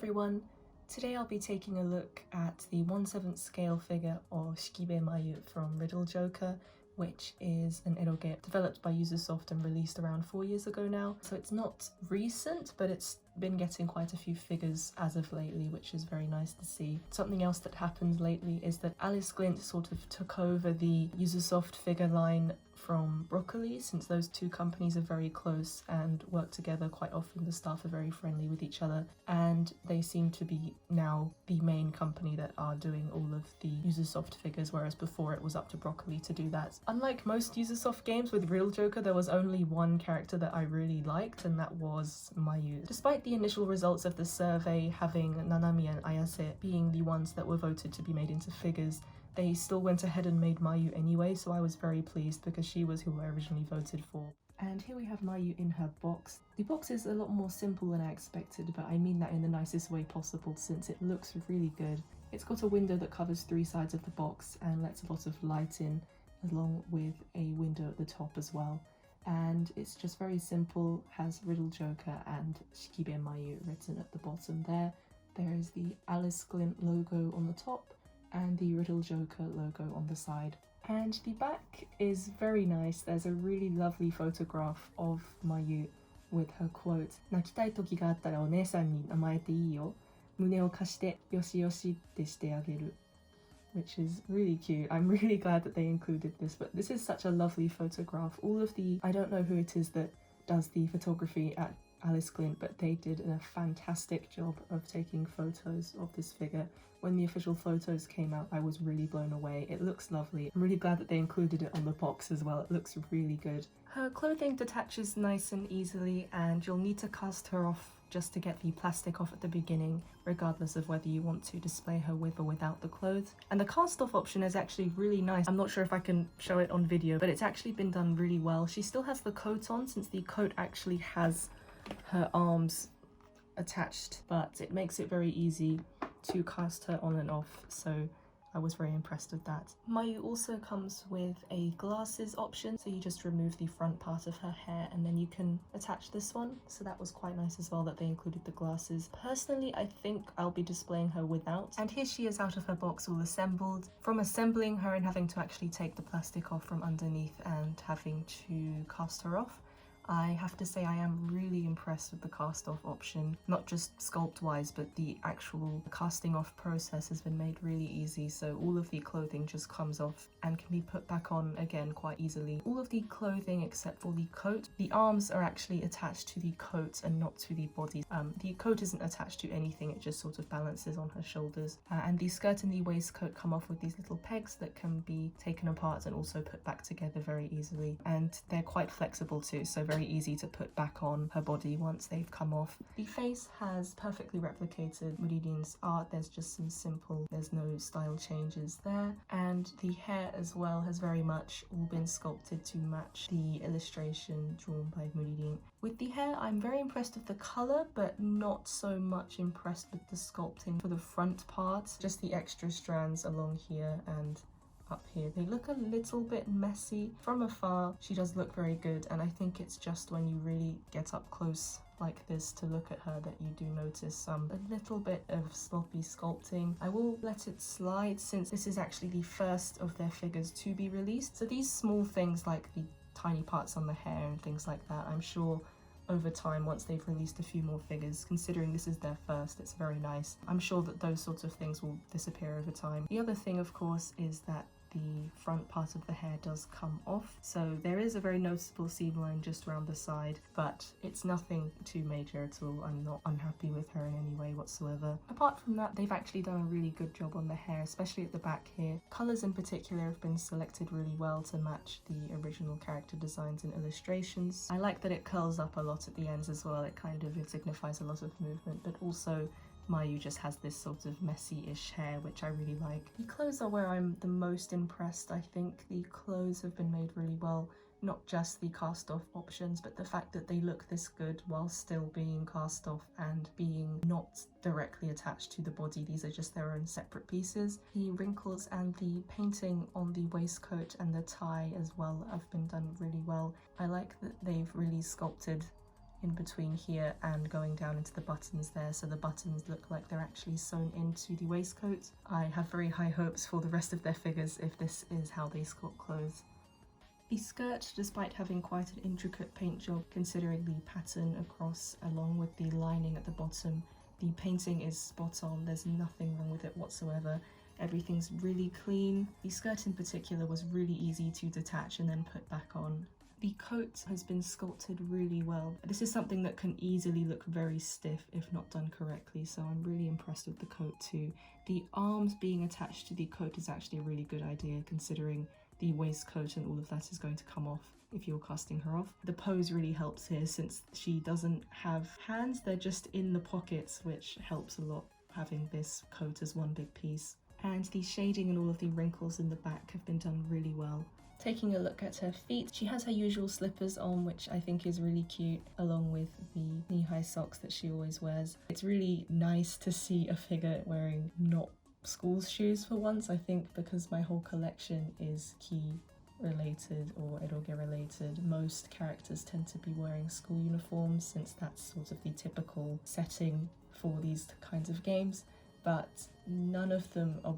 everyone! Today I'll be taking a look at the 1/7 scale figure of Shikibe Mayu from Riddle Joker, which is an eroge developed by Yuzu Soft and released around 4 years ago now. So it's not recent, but it's been getting quite a few figures as of lately, which is very nice to see. Something else that happened lately is that Alice Glint sort of took over the Yuzu Soft figure line from Broccoli, since those two companies are very close and work together quite often. The staff are very friendly with each other, and they seem to be now the main company that are doing all of the Yuzu Soft figures, whereas before it was up to Broccoli to do that. Unlike most Yuzu Soft games, with Riddle Joker there was only one character that I really liked, and that was Mayu. Despite the initial results of the survey having Nanami and Ayase being the ones that were voted to be made into figures, they still went ahead and made Mayu anyway, so I was very pleased because she was who I originally voted for. And here we have Mayu in her box. The box is a lot more simple than I expected, but I mean that in the nicest way possible since it looks really good. It's got a window that covers 3 sides of the box and lets a lot of light in, along with a window at the top as well. And it's just very simple, has Riddle Joker and Shikibe Mayu written at the bottom there. There is the Alice Glint logo on the top and the Riddle Joker logo on the side. And the back is very nice. There's a really lovely photograph of Mayu with her quote, "Nakitai toki ga atta ra o nee-san ni namaete ii yo. Mune o kashite yoshi yoshi tte shite ageru." Which is really cute. I'm really glad that they included this, but this is such a lovely photograph. All of the, I don't know who it is that does the photography at Alice Glint, but they did a fantastic job of taking photos of this figure. When the official photos came out, I was really blown away. It looks lovely. I'm really glad that they included it on the box as well. It looks really good. Her clothing detaches nice and easily, and you'll need to cast her off just to get the plastic off at the beginning, regardless of whether you want to display her with or without the clothes. And the cast off option is actually really nice. I'm not sure if I can show it on video, but it's actually been done really well. She still has the coat on, since the coat actually has her arms attached, but it makes it very easy to cast her on and off, so I was very impressed with that. Mayu also comes with a glasses option, so you just remove the front part of her hair and then you can attach this one, so that was quite nice as well that they included the glasses. Personally, I think I'll be displaying her without, and here she is out of her box all assembled. From assembling her and having to actually take the plastic off from underneath and having to cast her off, I have to say I am really impressed with the cast off option. Not just sculpt wise, but the actual casting off process has been made really easy, so all of the clothing just comes off and can be put back on again quite easily. All of the clothing except for the coat. The arms are actually attached to the coat and not to the body. The coat isn't attached to anything, it just sort of balances on her shoulders. And the skirt and the waistcoat come off with these little pegs that can be taken apart and also put back together very easily. And they're quite flexible too, so very easy to put back on her body once they've come off. The face has perfectly replicated Muririn's art. There's just some simple, there's no style changes there. And the hair as well has very much all been sculpted to match the illustration drawn by Muririn. With the hair, I'm very impressed with the colour, but not so much impressed with the sculpting for the front part. Just the extra strands along here and up here. They look a little bit messy. From afar, she does look very good, and I think it's just when you really get up close like this to look at her that you do notice a little bit of sloppy sculpting. I will let it slide since this is actually the first of their figures to be released. So these small things like the tiny parts on the hair and things like that, I'm sure over time, once they've released a few more figures, considering this is their first, it's very nice. I'm sure that those sorts of things will disappear over time. The other thing, of course, is that the front part of the hair does come off, so there is a very noticeable seam line just around the side, but it's nothing too major at all. I'm not unhappy with her in any way whatsoever. Apart from that, they've actually done a really good job on the hair, especially at the back here. Colours in particular have been selected really well to match the original character designs and illustrations. I like that it curls up a lot at the ends as well. It signifies a lot of movement, but also Mayu just has this sort of messy-ish hair, which I really like. The clothes are where I'm the most impressed. I think the clothes have been made really well, not just the cast-off options, but the fact that they look this good while still being cast off and being not directly attached to the body. These are just their own separate pieces. The wrinkles and the painting on the waistcoat and the tie as well have been done really well. I like that they've really sculpted in between here and going down into the buttons there, so the buttons look like they're actually sewn into the waistcoat. I have very high hopes for the rest of their figures if this is how they sculpt clothes. The skirt, despite having quite an intricate paint job considering the pattern across along with the lining at the bottom, the painting is spot on. There's nothing wrong with it whatsoever. Everything's really clean. The skirt in particular was really easy to detach and then put back on. The coat has been sculpted really well. This is something that can easily look very stiff if not done correctly, so I'm really impressed with the coat too. The arms being attached to the coat is actually a really good idea considering the waistcoat and all of that is going to come off if you're casting her off. The pose really helps here since she doesn't have hands, they're just in the pockets, which helps a lot having this coat as one big piece. And the shading and all of the wrinkles in the back have been done really well. Taking a look at her feet, she has her usual slippers on, which I think is really cute, along with the knee-high socks that she always wears. It's really nice to see a figure wearing not school shoes for once, I think, because my whole collection is key related or eroge related. Most characters tend to be wearing school uniforms since that's sort of the typical setting for these kinds of games, but none of them are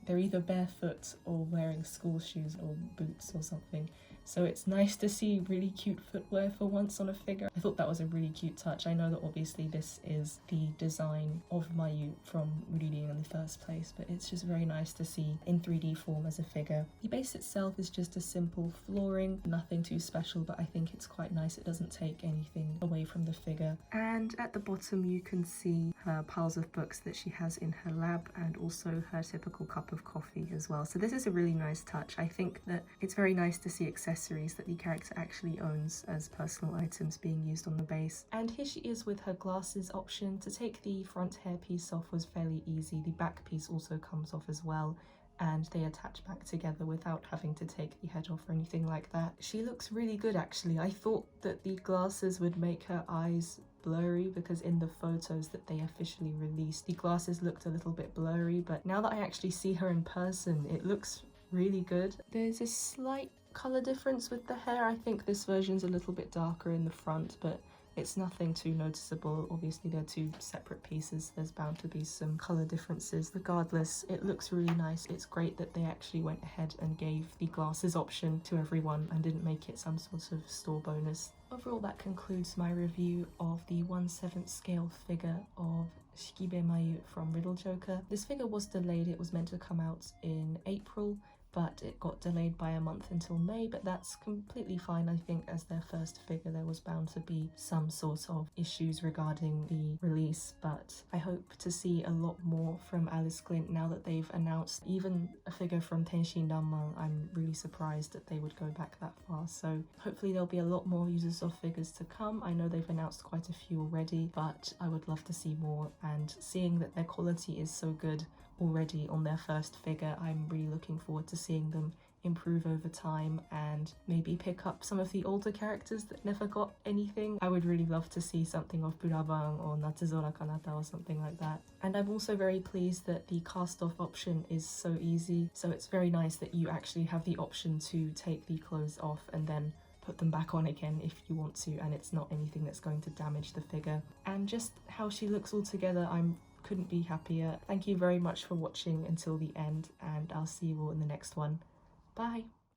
they're either barefoot or wearing school shoes or boots or something. So it's nice to see really cute footwear for once on a figure. I thought that was a really cute touch. I know that obviously this is the design of Mayu from Riddle in the first place, but it's just very nice to see in 3D form as a figure. The base itself is just a simple flooring, nothing too special, but I think it's quite nice. It doesn't take anything away from the figure. And at the bottom you can see her piles of books that she has in her lab and also her typical cup of coffee as well. So this is a really nice touch. I think that it's very nice to see accessories that the character actually owns as personal items being used on the base. And here she is with her glasses option. To take the front hair piece off was fairly easy. The back piece also comes off as well, and they attach back together without having to take the head off or anything like that. She looks really good actually. I thought that the glasses would make her eyes blurry because in the photos that they officially released, the glasses looked a little bit blurry, but now that I actually see her in person, it looks really good. There's a slight colour difference with the hair. I think this version's a little bit darker in the front, but it's nothing too noticeable. Obviously they're two separate pieces, there's bound to be some colour differences. Regardless, it looks really nice. It's great that they actually went ahead and gave the glasses option to everyone and didn't make it some sort of store bonus. Overall, that concludes my review of the 1/7 scale figure of Shikibe Mayu from Riddle Joker. This figure was delayed. It was meant to come out in April, but it got delayed by a month until May, but that's completely fine. I think as their first figure there was bound to be some sort of issues regarding the release, but I hope to see a lot more from Alice Glint now that they've announced even a figure from Tenshin Danman. I'm really surprised that they would go back that far, so hopefully there'll be a lot more Yuzu Soft figures to come. I know they've announced quite a few already, but I would love to see more, and seeing that their quality is so good already on their first figure, I'm really looking forward to seeing them improve over time and maybe pick up some of the older characters that never got anything. I would really love to see something of Buraban or Natsuzora Kanata or something like that. And I'm also very pleased that the cast off option is so easy, so it's very nice that you actually have the option to take the clothes off and then put them back on again if you want to, and it's not anything that's going to damage the figure. And just how she looks all together, couldn't be happier. Thank you very much for watching until the end, and I'll see you all in the next one. Bye!